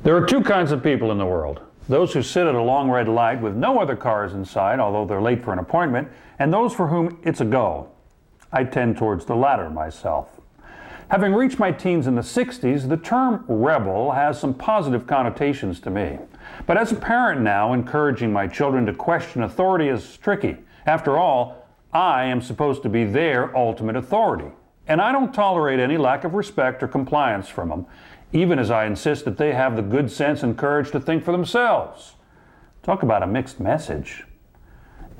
There are two kinds of people in the world. Those who sit at a long red light with no other cars in sight, although they're late for an appointment, and those for whom it's a go. I tend towards the latter myself. Having reached my teens in the 60s, the term rebel has some positive connotations to me. But as a parent now, encouraging my children to question authority is tricky. After all, I am supposed to be their ultimate authority. And I don't tolerate any lack of respect or compliance from them, even as I insist that they have the good sense and courage to think for themselves. Talk about a mixed message.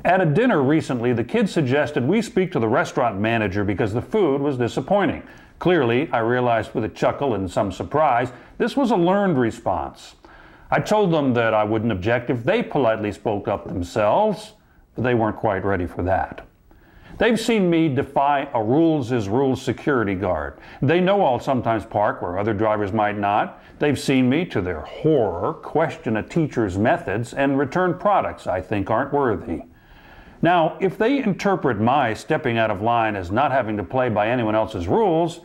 At a dinner recently, the kids suggested we speak to the restaurant manager because the food was disappointing. Clearly, I realized with a chuckle and some surprise, this was a learned response. I told them that I wouldn't object if they politely spoke up themselves, but they weren't quite ready for that. They've seen me defy a rules is rules security guard. They know I'll sometimes park where other drivers might not. They've seen me, to their horror, question a teacher's methods and return products I think aren't worthy. Now, if they interpret my stepping out of line as not having to play by anyone else's rules,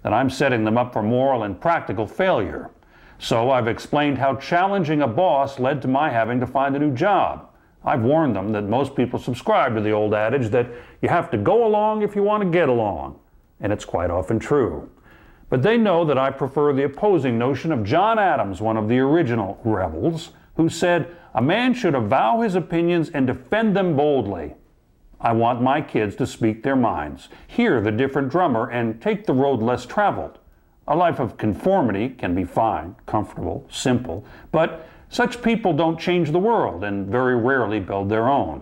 then I'm setting them up for moral and practical failure. So I've explained how challenging a boss led to my having to find a new job. I've warned them that most people subscribe to the old adage that you have to go along if you want to get along, and it's quite often true. But they know that I prefer the opposing notion of John Adams, one of the original rebels, who said, "A man should avow his opinions and defend them boldly." I want my kids to speak their minds, hear the different drummer, and take the road less traveled. A life of conformity can be fine, comfortable, simple, but such people don't change the world and very rarely build their own.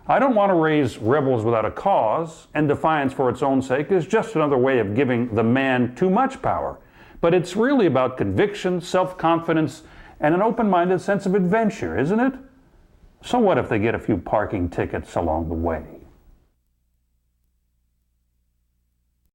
I don't want to raise rebels without a cause, and defiance for its own sake is just another way of giving the man too much power. But it's really about conviction, self-confidence, and an open-minded sense of adventure, isn't it? So what if they get a few parking tickets along the way?